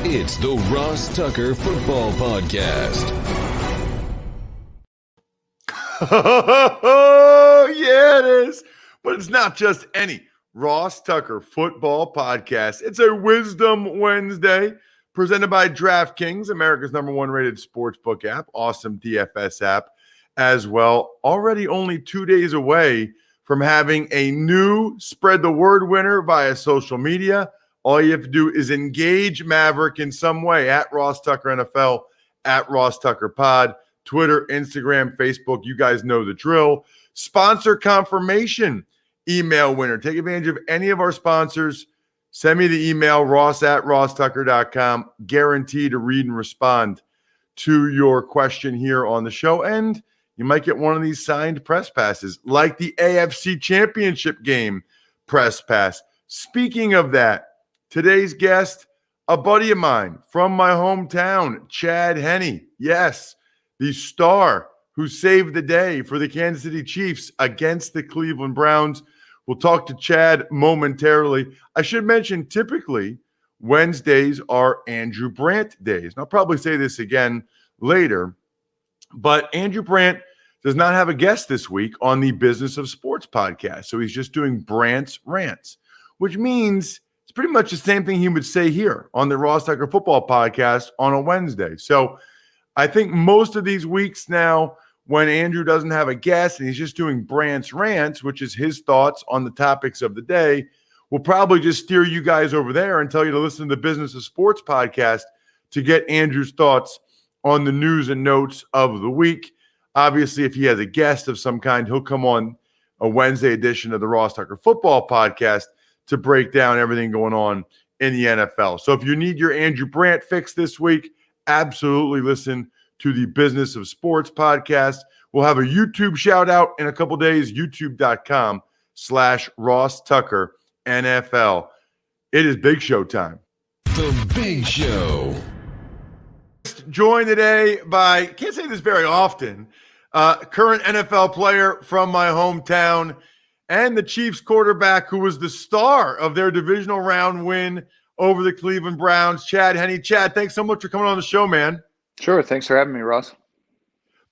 It's the Ross Tucker Football Podcast. Oh, yeah, it is. But it's not just any Ross Tucker Football Podcast. It's a Wisdom Wednesday presented by DraftKings, America's #1 rated sportsbook app. Awesome DFS app as well. Already only 2 days away from having a new Spread the Word winner via social media. All you have to do is engage Maverick in some way at Ross Tucker NFL, at RossTuckerPod, Twitter, Instagram, Facebook. You guys know the drill. Sponsor confirmation email winner. Take advantage of any of our sponsors. Send me the email, ross@rosstucker.com. Guaranteed to read and respond to your question here on the show. And you might get one of these signed press passes, like the AFC Championship game press pass. Speaking of that, today's guest, a buddy of mine from my hometown, Chad Henne. Yes, the star who saved the day for the Kansas City Chiefs against the Cleveland Browns. We'll talk to Chad momentarily. I should mention, typically, Wednesdays are Andrew Brandt days. And I'll probably say this again later, but Andrew Brandt does not have a guest this week on the Business of Sports podcast. So he's just doing Brandt's Rants, which means it's pretty much the same thing he would say here on the Ross Tucker Football Podcast on a Wednesday. So I think most of these weeks now, when Andrew doesn't have a guest and he's just doing Brandt's Rants, which is his thoughts on the topics of the day, we'll probably just steer you guys over there and tell you to listen to the Business of Sports podcast to get Andrew's thoughts on the news and notes of the week. Obviously, if he has a guest of some kind, he'll come on a Wednesday edition of the Ross Tucker Football Podcast to break down everything going on in the NFL. So if you need your Andrew Brandt fix this week, absolutely listen to the Business of Sports podcast. We'll have a YouTube shout out in a couple days, youtube.com/Ross Tucker NFL. It is Big Show time. The Big Show. Joined today by, can't say this very often, current NFL player from my hometown and the Chiefs quarterback who was the star of their divisional round win over the Cleveland Browns, Chad Henne. Chad, thanks so much for coming on the show, man. Sure. Thanks for having me, Ross.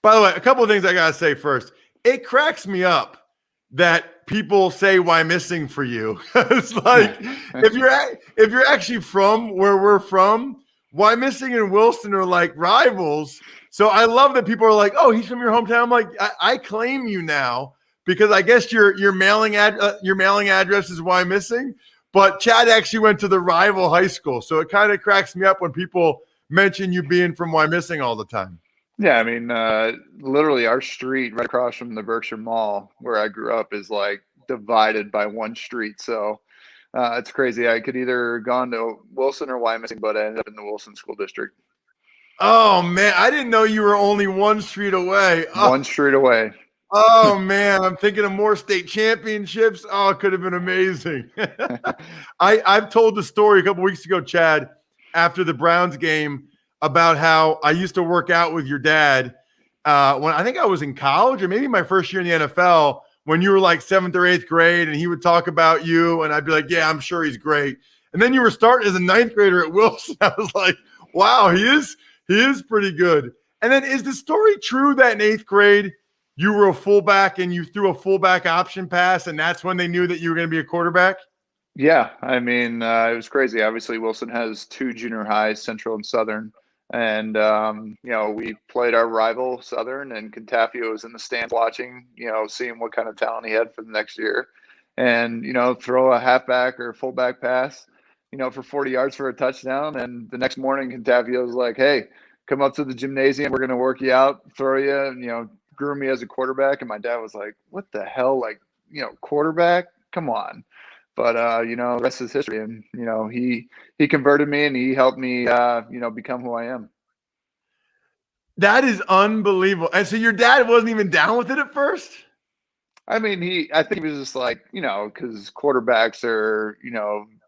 By the way, a couple of things I got to say first. It cracks me up that people say why missing for you. It's like, if you're actually from where we're from, why missing and Wilson are like rivals. So I love that people are like, oh, he's from your hometown. I'm like, I claim you now because I guess your mailing address is why missing. But Chad actually went to the rival high school. So it kind of cracks me up when people mention you being from Wyomissing all the time. Yeah, I mean, literally our street right across from the Berkshire Mall where I grew up is like divided by one street. So it's crazy. I could either gone to Wilson or Wyomissing, but I ended up in the Wilson School District. Oh, man. I didn't know you were only one street away. One street away. Oh, man. I'm thinking of more state championships. Oh, it could have been amazing. I've told the story a couple weeks ago, Chad, after the Browns game about how I used to work out with your dad when I think I was in college or maybe my first year in the NFL when you were like 7th or 8th grade and he would talk about you and I'd be like, yeah, I'm sure he's great. And then you were starting as a 9th grader at Wilson. I was like, wow, he is pretty good. And then is the story true that in 8th grade you were a fullback and you threw a fullback option pass and that's when they knew that you were going to be a quarterback? Yeah, I mean, it was crazy. Obviously, Wilson has 2 junior highs, Central and Southern. And, we played our rival Southern, and Contafio was in the stands watching, seeing what kind of talent he had for the next year. And, throw a halfback or fullback pass, for 40 yards for a touchdown. And the next morning, Contafio was like, hey, come up to the gymnasium. We're going to work you out, throw you, groom me as a quarterback. And my dad was like, what the hell? Like, quarterback? Come on. But, the rest is history. And, he converted me and he helped me, become who I am. That is unbelievable. And so your dad wasn't even down with it at first? I mean, I think he was just like, because quarterbacks are,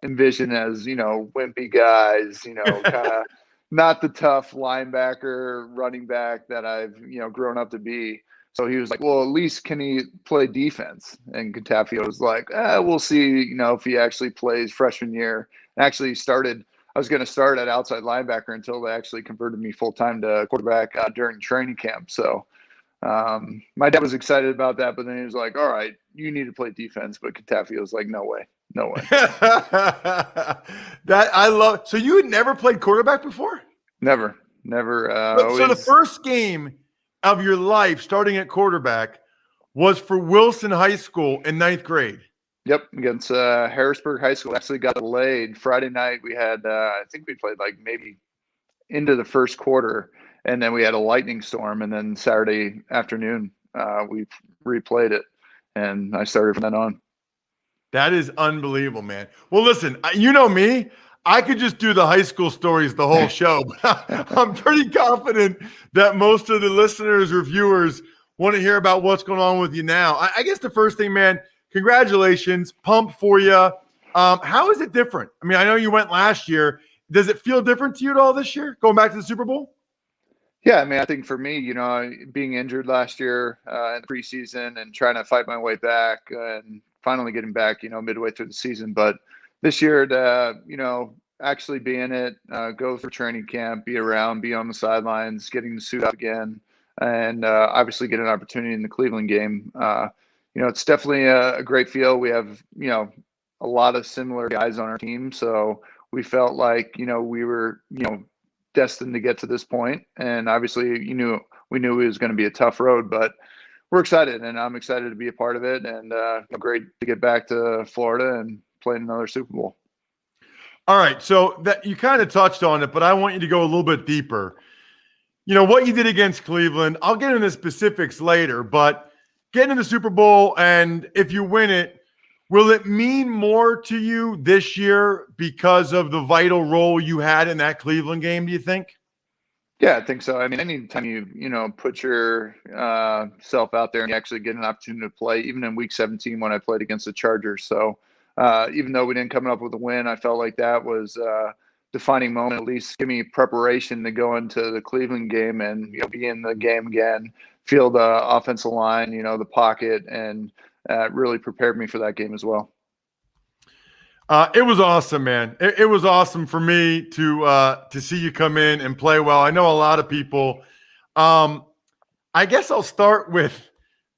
envisioned as, wimpy guys, kind of not the tough linebacker, running back that I've, grown up to be. So he was like, well, at least can he play defense? And Contafio was like, we'll see, if he actually plays freshman year. And actually started I was going to start at outside linebacker until they actually converted me full time to quarterback during training camp. So my dad was excited about that, but then he was like, "All right, you need to play defense." But Catafio was like, "No way, no way." That I love. So you had never played quarterback before? Never. So the first game of your life starting at quarterback was for Wilson High School in 9th grade. Yep, against Harrisburg High School. Actually got delayed. Friday night we had, I think we played like maybe into the first quarter, and then we had a lightning storm, and then Saturday afternoon we replayed it, and I started from then on. That is unbelievable, man. Well, listen, you know me. I could just do the high school stories the whole show, but I'm pretty confident that most of the listeners or viewers want to hear about what's going on with you now. I guess the first thing, man, congratulations. Pumped for you. How is it different? I mean, I know you went last year. Does it feel different to you at all this year, going back to the Super Bowl? Yeah, I mean, I think for me, being injured last year in the preseason and trying to fight my way back and finally getting back, midway through the season. But this year to, actually be in it, go through training camp, be around, be on the sidelines, getting the suit up again, and obviously get an opportunity in the Cleveland game. It's definitely a great feel. We have, a lot of similar guys on our team. So we felt like, we were, destined to get to this point. And obviously, we knew it was going to be a tough road, but we're excited, and I'm excited to be a part of it. And great to get back to Florida and play another Super Bowl. All right, so that you kind of touched on it, but I want you to go a little bit deeper. What you did against Cleveland, I'll get into the specifics later, but getting in the Super Bowl, and if you win it, will it mean more to you this year because of the vital role you had in that Cleveland game, do you think? Yeah, I think so. I mean, anytime you put your self out there and you actually get an opportunity to play, even in Week 17 when I played against the Chargers. So even though we didn't come up with a win, I felt like that was a defining moment. At least give me preparation to go into the Cleveland game and be in the game again, feel the offensive line, the pocket, and really prepared me for that game as well. It was awesome, man. It was awesome for me to see you come in and play well. I know a lot of people. I guess I'll start with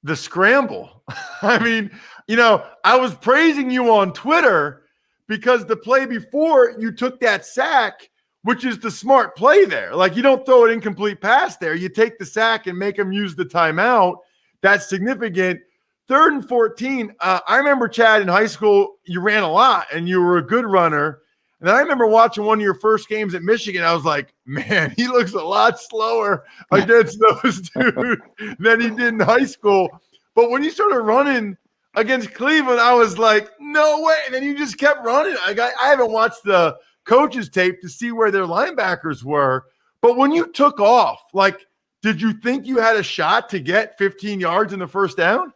the scramble. I mean, I was praising you on Twitter because the play before you took that sack, which is the smart play there. Like, you don't throw an incomplete pass there. You take the sack and make them use the timeout. That's significant. 3rd and 14. I remember, Chad, in high school, you ran a lot and you were a good runner. And I remember watching one of your first games at Michigan. I was like, man, he looks a lot slower against those dudes than he did in high school. But when you started running against Cleveland, I was like, no way. And then you just kept running. I haven't watched the coaches' tape to see where their linebackers were. But when you took off, did you think you had a shot to get 15 yards in the first down?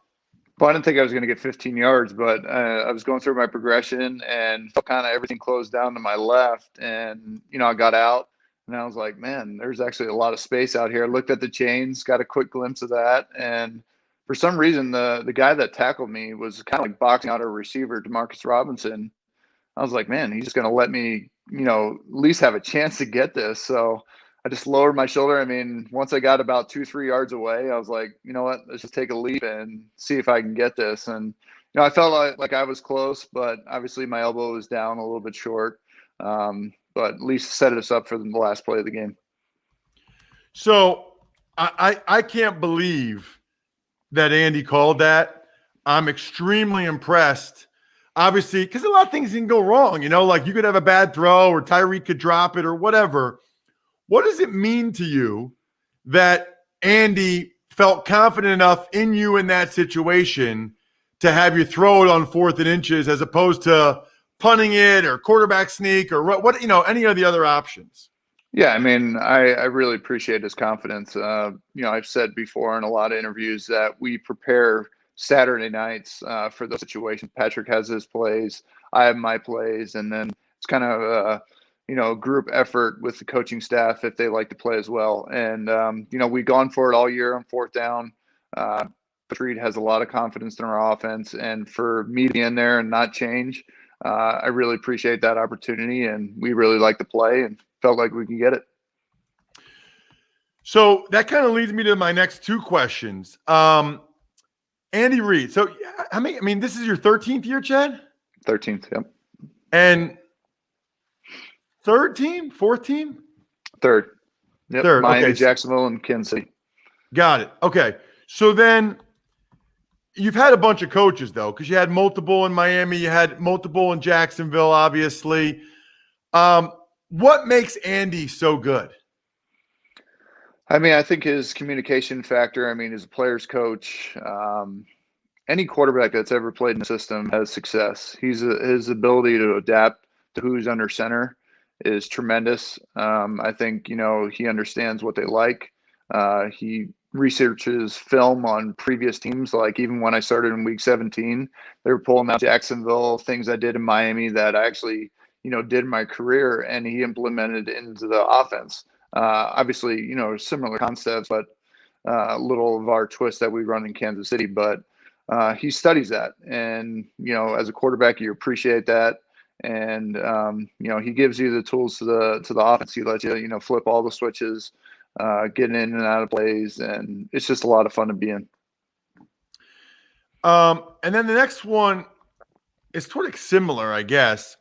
Well, I didn't think I was going to get 15 yards, but I was going through my progression and felt kind of everything closed down to my left. And, I got out and I was like, man, there's actually a lot of space out here. I looked at the chains, got a quick glimpse of that. And for some reason, the guy that tackled me was kind of like boxing out a receiver, Demarcus Robinson. I was like, man, he's just going to let me, at least have a chance to get this. So I just lowered my shoulder. I mean, once I got about 2-3 yards away, I was like, you know what, let's just take a leap and see if I can get this. And, I felt like I was close, but obviously my elbow was down a little bit short. But at least set us up for the last play of the game. So I can't believe that Andy called that. I'm extremely impressed. Obviously, because a lot of things can go wrong, like you could have a bad throw or Tyreek could drop it or whatever. What does it mean to you that Andy felt confident enough in you in that situation to have you throw it on 4th and inches as opposed to punting it or quarterback sneak or what any of the other options? Yeah, I mean, I really appreciate his confidence. I've said before in a lot of interviews that we prepare Saturday nights for those situations. Patrick has his plays, I have my plays, and then it's kind of a group effort with the coaching staff if they like to play as well. And we've gone for it all year on 4th down. Coach Reid has a lot of confidence in our offense, and for me to be in there and not change, I really appreciate that opportunity, and we really like to play and felt like we could get it. So that kind of leads me to my next two questions. Andy Reid. So how many? I mean, this is your 13th year, Chad? 13th, yep. And third team, fourth team? Third. Yep. Third. Miami, Okay. Jacksonville, and Kansas City. Got it. Okay. So then you've had a bunch of coaches, though, because you had multiple in Miami, you had multiple in Jacksonville, obviously. What makes Andy so good? I mean, I think his communication factor, I mean, as a player's coach, any quarterback that's ever played in the system has success. His ability to adapt to who's under center is tremendous. I think, he understands what they like. He researches film on previous teams. Like even when I started in week 17, they were pulling out Jacksonville, things I did in Miami that I actually, did in my career, and he implemented into the offense. Obviously, similar concepts, but a little of our twist that we run in Kansas City. But he studies that, and as a quarterback, you appreciate that. And he gives you the tools to the offense. He lets you flip all the switches, getting in and out of plays, and it's just a lot of fun to be in. And then the next one is sort of similar, I guess.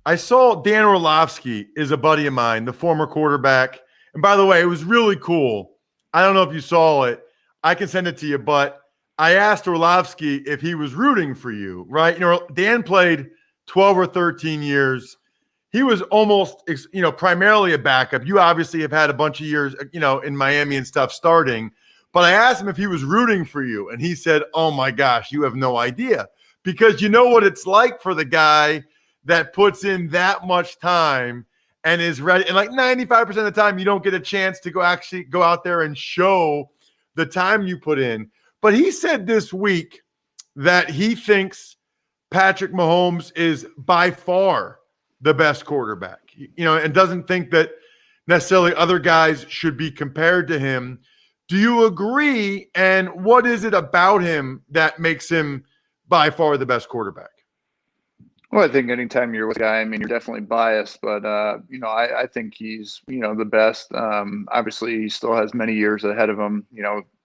I saw Dan Orlovsky is a buddy of mine, the former quarterback. And by the way, it was really cool. I don't know if you saw it. I can send it to you, but I asked Orlovsky if he was rooting for you, right? Dan played 12 or 13 years. He was almost, primarily a backup. You obviously have had a bunch of years, in Miami and stuff starting. But I asked him if he was rooting for you, and he said, "Oh my gosh, you have no idea." Because you know what it's like for the guy that puts in that much time and is ready. And like 95% of the time, you don't get a chance to go out there and show the time you put in. But he said this week that he thinks Patrick Mahomes is by far the best quarterback, and doesn't think that necessarily other guys should be compared to him. Do you agree? And what is it about him that makes him by far the best quarterback? Well, I think anytime you're with a guy, I mean, you're definitely biased, but, I think he's, the best. Obviously, he still has many years ahead of him,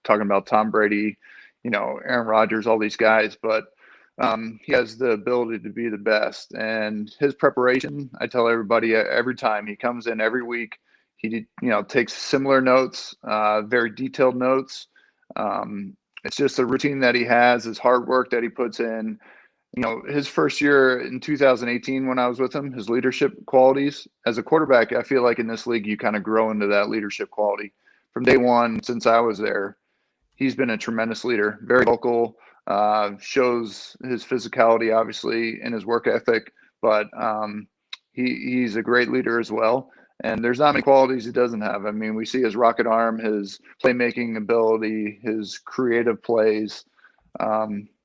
talking about Tom Brady, Aaron Rodgers, all these guys, but he has the ability to be the best. And his preparation, I tell everybody every time he comes in every week, he, takes similar notes, very detailed notes. It's just a routine that he has, his hard work that he puts in. His first year in 2018 when I was with him, his leadership qualities as a quarterback, I feel like in this league, you kind of grow into that leadership quality. From day one, since I was there, he's been a tremendous leader, very vocal, shows his physicality, obviously, and his work ethic, but he's a great leader as well. And there's not many qualities he doesn't have. I mean, we see his rocket arm, his playmaking ability, his creative plays.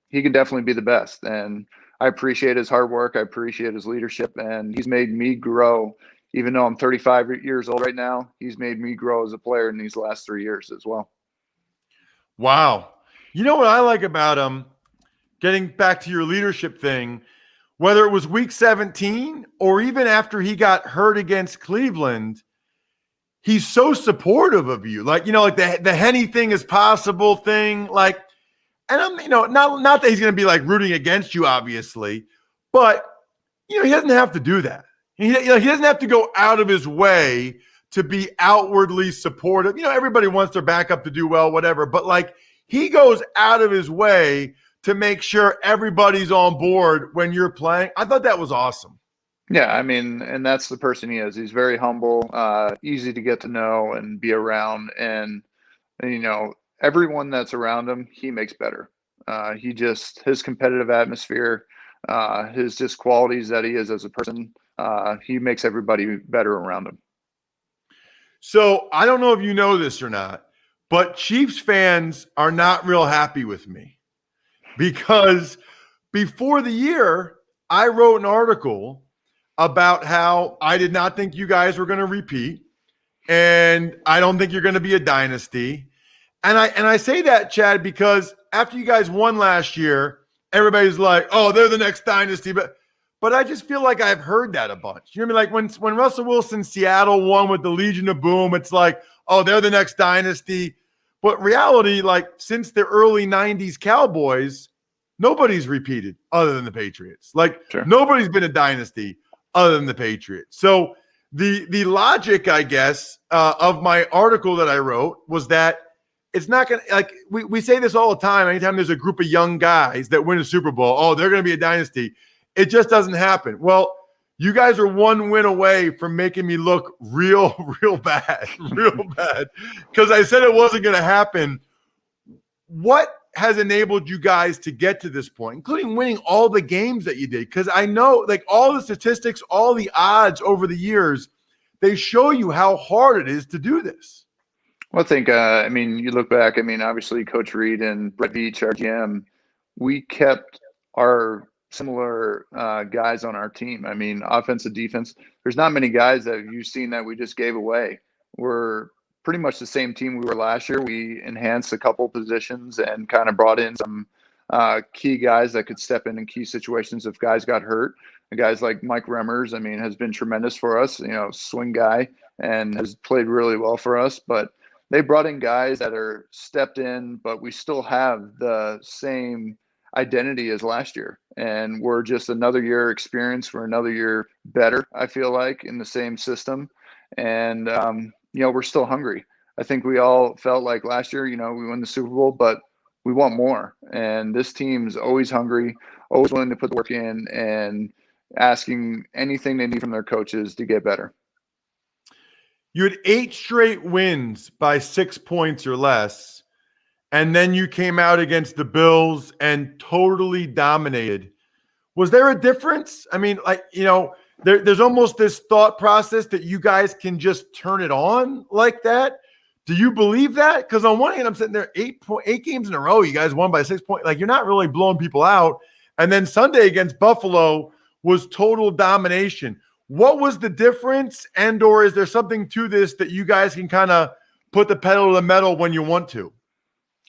He can definitely be the best. And I appreciate his hard work. I appreciate his leadership. And he's made me grow. Even though I'm 35 years old right now, he's made me grow as a player in these last 3 years as well. Wow. You know what I like about him, getting back to your leadership thing, whether it was week 17 or even after he got hurt against Cleveland, he's so supportive of you. Like, like the Henne thing is possible thing. Like, and I'm, not that he's going to be like rooting against you, obviously, but, he doesn't have to do that. He doesn't have to go out of his way to be outwardly supportive. Everybody wants their backup to do well, whatever, but like he goes out of his way to make sure everybody's on board when you're playing. I thought that was awesome. Yeah, I mean, and that's the person he is. He's very humble, easy to get to know and be around. And everyone that's around him, he makes better. His competitive atmosphere, his just qualities that he is as a person, he makes everybody better around him. So I don't know if you know this or not, but Chiefs fans are not real happy with me because before the year, I wrote an article about how I did not think you guys were going to repeat, and I don't think you're going to be a dynasty. And I say that, Chad, because after you guys won last year, everybody's like, "Oh, they're the next dynasty." But but I just feel like I've heard that a bunch. You know what I mean? Like when Russell Wilson, Seattle won with the Legion of Boom, it's like, oh, they're the next dynasty. But reality, like since the early 90s Cowboys, nobody's repeated other than the Patriots. Like nobody's been a dynasty other than the Patriots. So the logic, I guess, of my article that I wrote was that it's not going to, like, we say this all the time. Anytime there's a group of young guys that win a Super Bowl, oh, they're going to be a dynasty. It just doesn't happen. Well, you guys are one win away from making me look real bad, because I said it wasn't going to happen. What has enabled you guys to get to this point, including winning all the games that you did? Because I know, like, all the statistics, all the odds over the years, they show you how hard it is to do this. Well, I think, I mean, you look back, I mean, obviously Coach Reid and Brady, our GM, we kept our similar guys on our team. I mean, offensive, defense, there's not many guys that you've seen that we just gave away. We're pretty much the same team we were last year. We enhanced a couple positions and kind of brought in some key guys that could step in key situations if guys got hurt. And guys like Mike Remmers, I mean, has been tremendous for us, you know, swing guy, and has played really well for us. But they brought in guys that are stepped in, but we still have the same identity as last year. And we're just another year experience. We're another year better, I feel like, in the same system. And, you know, we're still hungry. I think we all felt like last year, you know, we won the Super Bowl, but we want more. And this team's always hungry, always willing to put the work in and asking anything they need from their coaches to get better. You had 8 straight wins by 6 points or less, and then you came out against the Bills and totally dominated. Was there a difference? I mean, like, you know, there's almost this thought process that you guys can just turn it on like that. Do you believe that? Because on one hand, I'm sitting there, 8 games in a row, you guys won by 6 points. Like, you're not really blowing people out. And then Sunday against Buffalo was total domination. What was the difference? And or is there something to this that you guys can kind of put the pedal to the metal when you want to?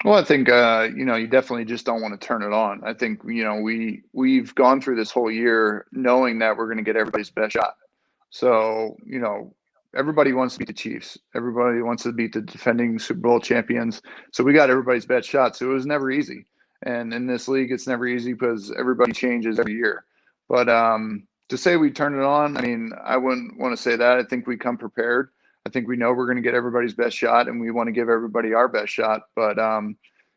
Well, I think, you know, you definitely just don't want to turn it on. I think, you know, we've gone through this whole year knowing that we're going to get everybody's best shot. So, you know, everybody wants to beat the Chiefs. Everybody wants to beat the defending Super Bowl champions. So we got everybody's best shot. So it was never easy. And in this league, it's never easy because everybody changes every year. But to say we turn it on, I mean, I wouldn't want to say that. I think we come prepared. I think we know we're going to get everybody's best shot, and we want to give everybody our best shot. But,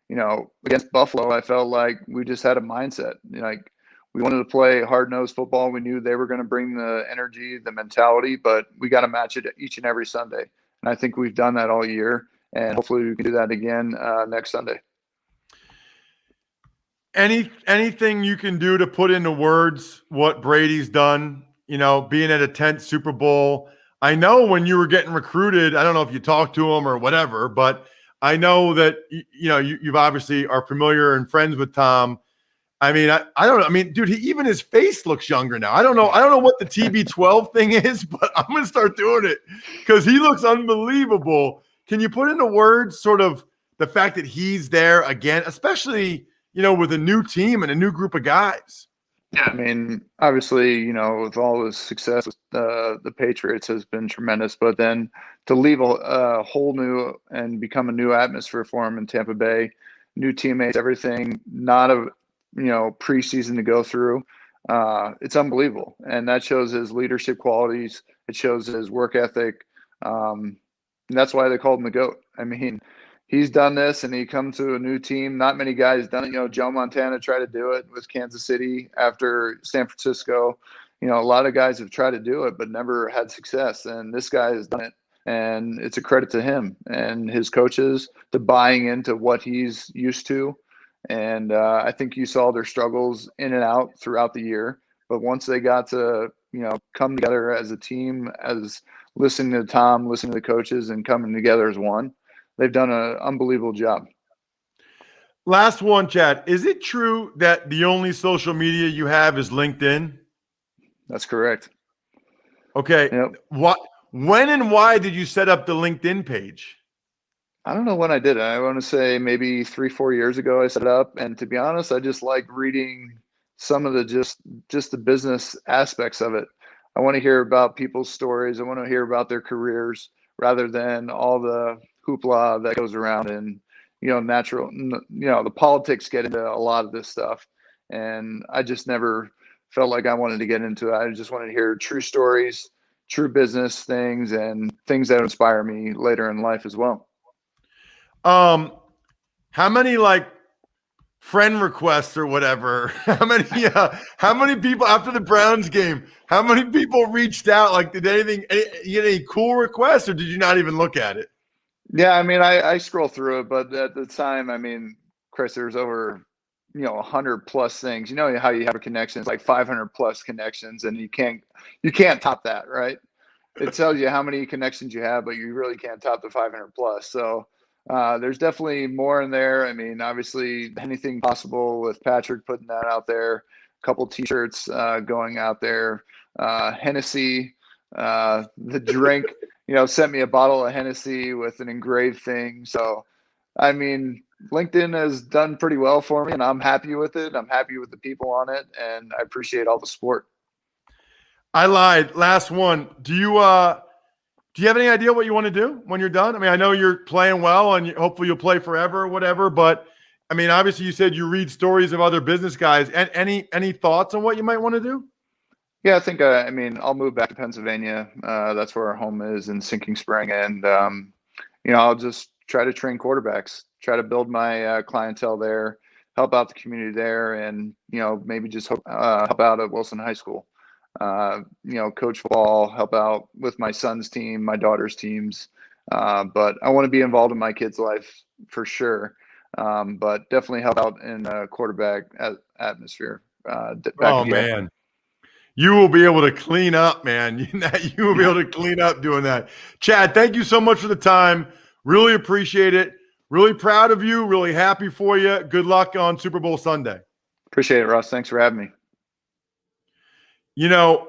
you know, against Buffalo, I felt like we just had a mindset. Like, we wanted to play hard-nosed football. We knew they were going to bring the energy, the mentality, but we got to match it each and every Sunday. And I think we've done that all year, and hopefully we can do that again next Sunday. Anything you can do to put into words what Brady's done, you know, being at a 10th Super Bowl. I know when you were getting recruited, I don't know if you talked to him or whatever, but I know that, you know, you've obviously are familiar and friends with Tom. I mean, I don't know. I mean, dude, even his face looks younger now. I don't know what the TB12 thing is, but I'm going to start doing it because he looks unbelievable. Can you put into words sort of the fact that he's there again, especially, you know, with a new team and a new group of guys? Yeah, I mean, obviously, you know, with all his success, the Patriots has been tremendous. But then to leave a whole new and become a new atmosphere for him in Tampa Bay, new teammates, everything, not a, you know, preseason to go through, it's unbelievable. And that shows his leadership qualities. It shows his work ethic. And that's why they called him the GOAT. I mean, he's done this and he comes to a new team. Not many guys done it. You know, Joe Montana tried to do it with Kansas City after San Francisco. You know, a lot of guys have tried to do it, but never had success. And this guy has done it. And it's a credit to him and his coaches to buying into what he's used to. And I think you saw their struggles in and out throughout the year. But once they got to, you know, come together as a team, as listening to Tom, listening to the coaches, and coming together as one, they've done an unbelievable job. Last one, Chad. Is it true that the only social media you have is LinkedIn? That's correct. Okay. Yep. When and why did you set up the LinkedIn page? I don't know when I did it. I want to say maybe 3-4 years ago I set it up. And to be honest, I just like reading some of the just the business aspects of it. I want to hear about people's stories. I want to hear about their careers rather than all the hoopla that goes around, and the politics get into a lot of this stuff. And I just never felt like I wanted to get into it. I just wanted to hear true stories, true business things, and things that inspire me later in life as well. How many like friend requests or whatever? How many people after the Browns game? How many people reached out? Like, did you get any cool requests, or did you not even look at it? Yeah, I mean, I scroll through it, but at the time, I mean, Chris, there's over 100 plus things. You know how you have a connection, it's like 500 plus connections, and you can't top that, right? It tells you how many connections you have, but you really can't top the 500 plus. So there's definitely more in there. I mean, obviously, anything possible with Patrick putting that out there, a couple T-shirts going out there, Hennessy, the drink, sent me a bottle of Hennessy with an engraved thing. So, I mean, LinkedIn has done pretty well for me, and I'm happy with it. I'm happy with the people on it, and I appreciate all the support. I lied. Last one. Do you have any idea what you want to do when you're done? I mean, I know you're playing well, and hopefully you'll play forever or whatever. But I mean, obviously, you said you read stories of other business guys. And any thoughts on what you might want to do? Yeah, I think I'll move back to Pennsylvania. That's where our home is in Sinking Spring, and I'll just try to train quarterbacks, try to build my clientele there, help out the community there, and maybe just help out at Wilson High School. Coach football, help out with my son's team, my daughter's teams. But I want to be involved in my kid's life for sure. But definitely help out in a quarterback atmosphere. Oh, man. You will be able to clean up, man. You will be able to clean up doing that. Chad, thank you so much for the time. Really appreciate it. Really proud of you. Really happy for you. Good luck on Super Bowl Sunday. Appreciate it, Ross. Thanks for having me.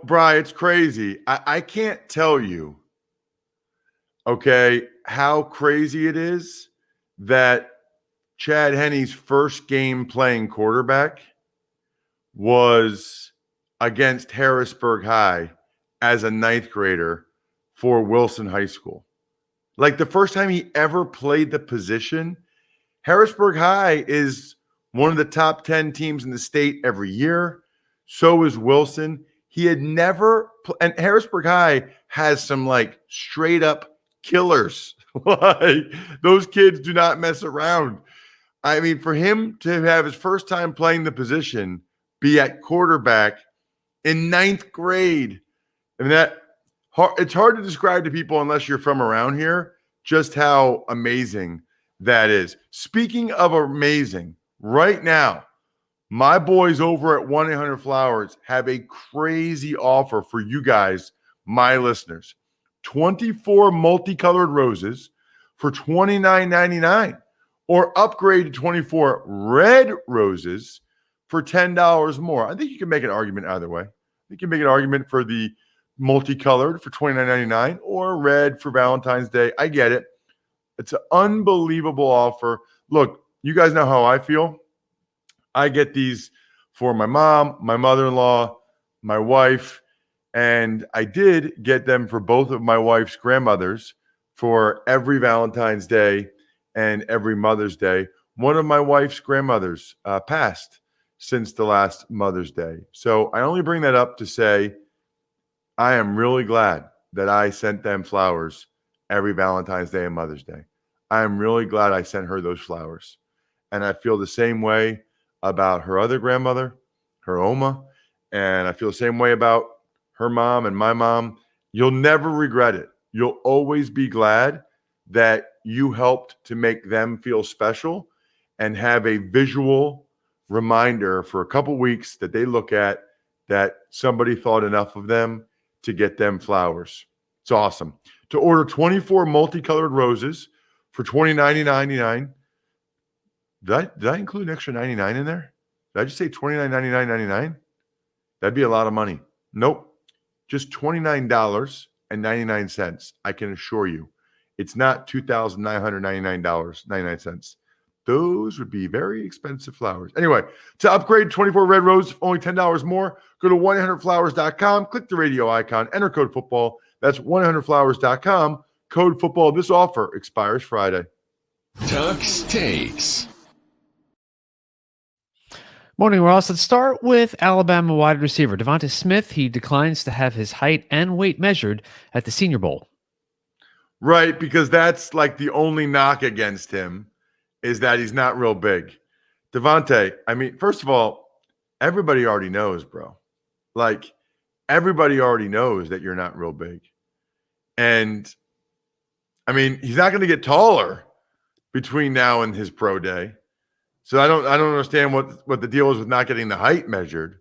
Bri, it's crazy. I can't tell you, okay, how crazy it is that Chad Henne's first game playing quarterback was against Harrisburg High as a ninth grader for Wilson High School. Like the first time he ever played the position. Harrisburg High is one of the top 10 teams in the state every year. So is Wilson. He had never, and Harrisburg High has some like straight up killers. Like those kids do not mess around. I mean, for him to have his first time playing the position, be at quarterback in ninth grade, I mean, it's hard to describe to people unless you're from around here just how amazing that is. Speaking of amazing, right now, my boys over at 1-800-Flowers have a crazy offer for you guys, my listeners. 24 multicolored roses for $29.99, or upgrade to 24 red roses for $10 more. I think you can make an argument either way. You can make an argument for the multicolored for $29.99 or red for Valentine's Day. I get it. It's an unbelievable offer. Look, you guys know how I feel. I get these for my mom, my mother-in-law, my wife, and I did get them for both of my wife's grandmothers for every Valentine's Day and every Mother's Day. One of my wife's grandmothers passed since the last Mother's Day. So I only bring that up to say I am really glad that I sent them flowers every Valentine's Day and Mother's Day. I am really glad I sent her those flowers. And I feel the same way about her other grandmother, her Oma, and I feel the same way about her mom and my mom. You'll never regret it. You'll always be glad that you helped to make them feel special and have a visual reminder for a couple weeks that they look at that somebody thought enough of them to get them flowers. It's awesome. To order 24 multicolored roses for $29.99. Did I include an extra 99 in there? Did I just say $29.99.99? That'd be a lot of money. Nope. Just $29.99. I can assure you. It's not $2,999.99. those would be very expensive flowers. Anyway, to upgrade 24 red roses, only $10 more. Go to 1-800-Flowers.com, click the radio icon, enter code football. That's 1-800-Flowers.com, code football. This offer expires Friday. Tux Takes. Morning, Ross. Let's start with Alabama wide receiver Devonta Smith. He declines to have his height and weight measured at the Senior Bowl. Right, because that's like the only knock against him is that he's not real big. Devontae, I mean, first of all, everybody already knows, bro. Like, everybody already knows that you're not real big. And, I mean, he's not going to get taller between now and his pro day. So I don't understand what the deal is with not getting the height measured.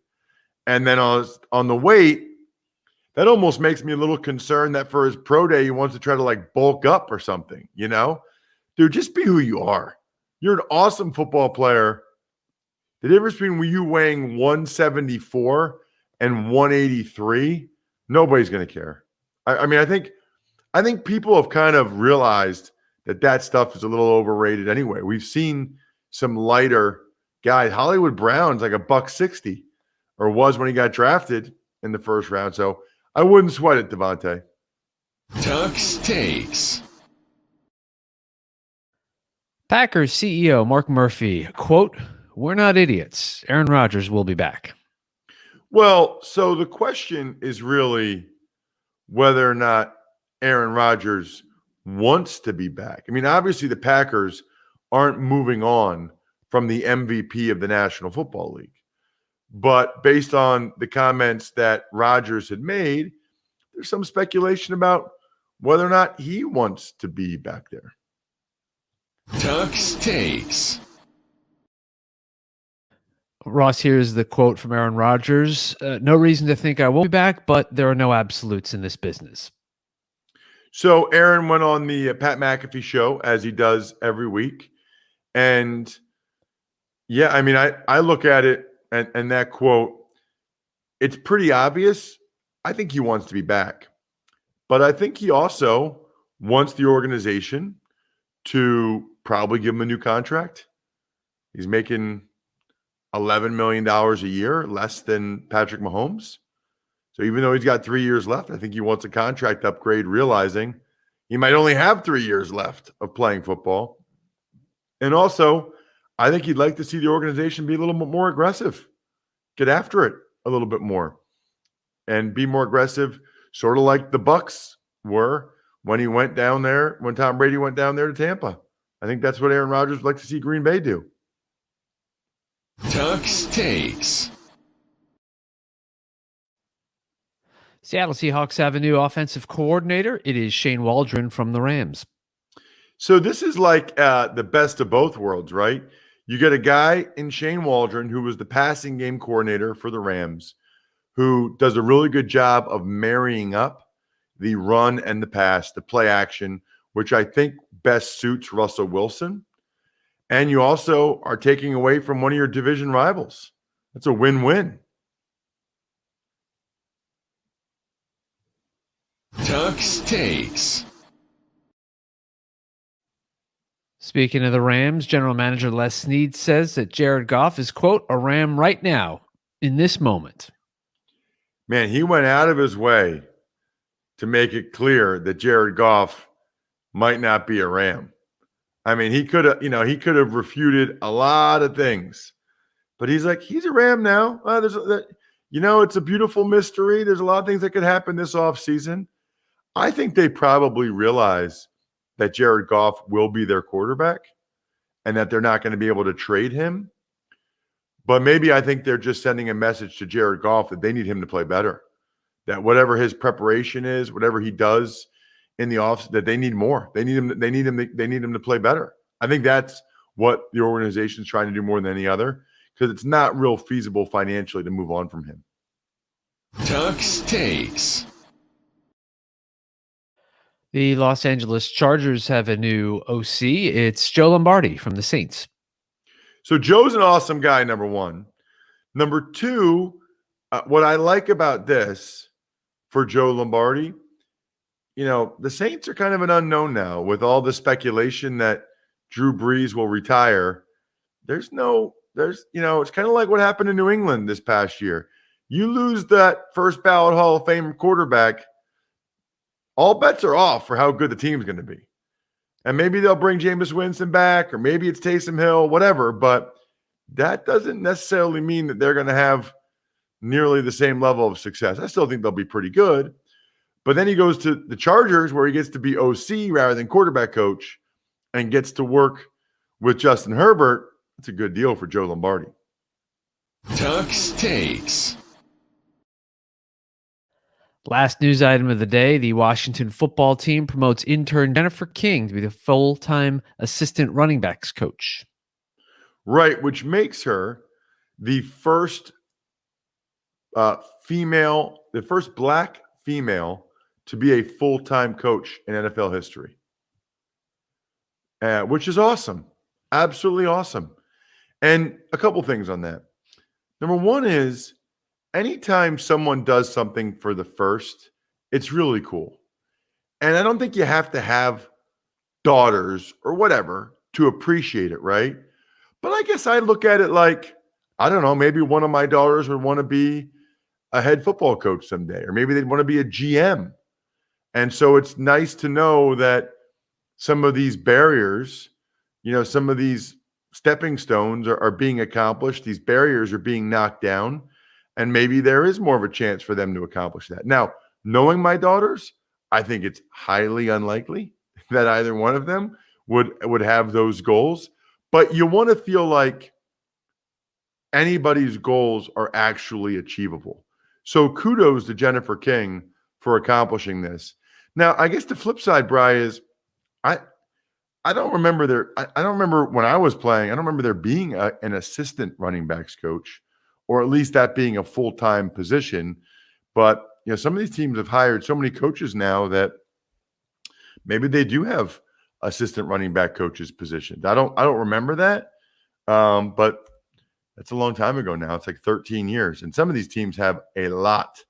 And then on the weight, that almost makes me a little concerned that for his pro day, he wants to try to like bulk up or something, you know? Dude, just be who you are. You're an awesome football player. The difference between you weighing 174 and 183, nobody's going to care. I mean, I think people have kind of realized that stuff is a little overrated anyway. We've seen some lighter guys. Hollywood Brown's like $160 or was when he got drafted in the first round. So I wouldn't sweat it, Devontae. Tux Takes. Packers CEO Mark Murphy, quote, "We're not idiots. Aaron Rodgers will be back." Well, so the question is really whether or not Aaron Rodgers wants to be back. I mean, obviously the Packers aren't moving on from the MVP of the National Football League. But based on the comments that Rodgers had made, there's some speculation about whether or not he wants to be back there. Tux Takes. Ross, here's the quote from Aaron Rodgers. "No reason to think I won't be back, but there are no absolutes in this business." So Aaron went on the Pat McAfee show, as he does every week. And yeah, I mean, I look at it and that quote, it's pretty obvious. I think he wants to be back. But I think he also wants the organization to probably give him a new contract. He's making $11 million a year, less than Patrick Mahomes. So even though he's got 3 years left, I think he wants a contract upgrade, realizing he might only have 3 years left of playing football. And also, I think he'd like to see the organization be a little bit more aggressive, get after it a little bit more, and be more aggressive, sort of like the Bucs were when he went down there, when Tom Brady went down there to Tampa. I think that's what Aaron Rodgers would like to see Green Bay do. Tux Takes. Seattle Seahawks have a new offensive coordinator. It is Shane Waldron from the Rams. So this is like the best of both worlds, right? You get a guy in Shane Waldron who was the passing game coordinator for the Rams, who does a really good job of marrying up the run and the pass, the play action, which I think best suits Russell Wilson. And you also are taking away from one of your division rivals. That's a win-win. Tux Takes. Speaking of the Rams, general manager Les Snead says that Jared Goff is, quote, "a Ram right now in this moment." Man, he went out of his way to make it clear that Jared Goff might not be a Ram. I mean, he could have refuted a lot of things, but he's like, he's a Ram now. It's a beautiful mystery. There's a lot of things that could happen this offseason. I think they probably realize that Jared Goff will be their quarterback and that they're not going to be able to trade him. But maybe I think they're just sending a message to Jared Goff that they need him to play better, that whatever his preparation is, whatever he does in the off, that they need more. They need him to play better. I think that's what the organization is trying to do more than any other, because it's not real feasible financially to move on from him. Tux Takes. The Los Angeles Chargers have a new OC. It's Joe Lombardi from the Saints. So Joe's an awesome guy, number one. Number two, what I like about this for Joe Lombardi, the Saints are kind of an unknown now with all the speculation that Drew Brees will retire. It's kind of like what happened in New England this past year. You lose that first ballot Hall of Fame quarterback, all bets are off for how good the team's going to be. And maybe they'll bring Jameis Winston back, or maybe it's Taysom Hill, whatever. But that doesn't necessarily mean that they're going to have nearly the same level of success. I still think they'll be pretty good. But then he goes to the Chargers, where he gets to be OC rather than quarterback coach and gets to work with Justin Herbert. That's a good deal for Joe Lombardi. Tuck's Takes. Last news item of the day, the Washington football team promotes intern Jennifer King to be the full-time assistant running backs coach. Right, which makes her the first black female to be a full-time coach in NFL history, which is awesome. Absolutely awesome. And a couple things on that. Number one is, anytime someone does something for the first, it's really cool. And I don't think you have to have daughters or whatever to appreciate it, right? But I guess I look at it like, I don't know, maybe one of my daughters would want to be a head football coach someday, or maybe they'd want to be a GM. And so it's nice to know that some of these barriers, some of these stepping stones are being accomplished. These barriers are being knocked down. And maybe there is more of a chance for them to accomplish that. Now, knowing my daughters, I think it's highly unlikely that either one of them would have those goals. But you want to feel like anybody's goals are actually achievable. So kudos to Jennifer King for accomplishing this. Now, I guess the flip side, Bri, is I don't remember I don't remember when I was playing, I don't remember there being an assistant running backs coach, or at least that being a full-time position. But some of these teams have hired so many coaches now that maybe they do have assistant running back coaches positions. I don't remember that, but that's a long time ago now. It's like 13 years, and some of these teams have a lot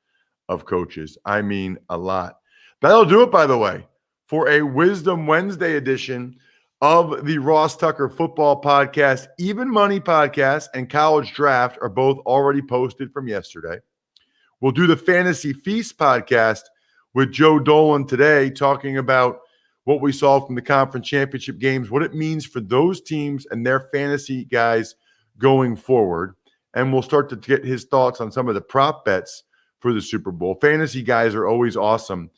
of coaches. I mean, a lot. That'll do it, by the way, for a Wisdom Wednesday edition of the Ross Tucker Football Podcast. Even Money Podcast and College Draft are both already posted from yesterday. We'll do the Fantasy Feast podcast with Joe Dolan today, talking about what we saw from the conference championship games, what it means for those teams and their fantasy guys going forward. And we'll start to get his thoughts on some of the prop bets for the Super Bowl. Fantasy guys are always awesome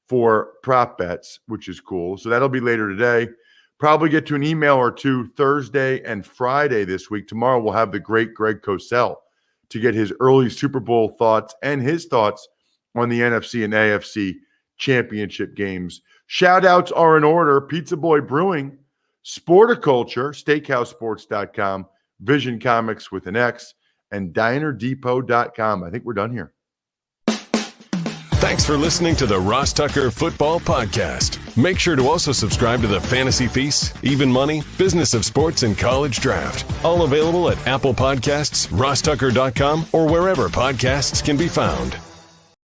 for prop bets, which is cool. So that'll be later today. Probably get to an email or two Thursday and Friday this week. Tomorrow we'll have the great Greg Cosell to get his early Super Bowl thoughts and his thoughts on the NFC and AFC championship games. Shout outs are in order. Pizza Boy Brewing, Sporticulture, SteakhouseSports.com, Vision Comics with an X, and DinerDepot.com. I think we're done here. Thanks for listening to the Ross Tucker Football Podcast. Make sure to also subscribe to the Fantasy Feast, Even Money, Business of Sports, and College Draft. All available at Apple Podcasts, RossTucker.com, or wherever podcasts can be found.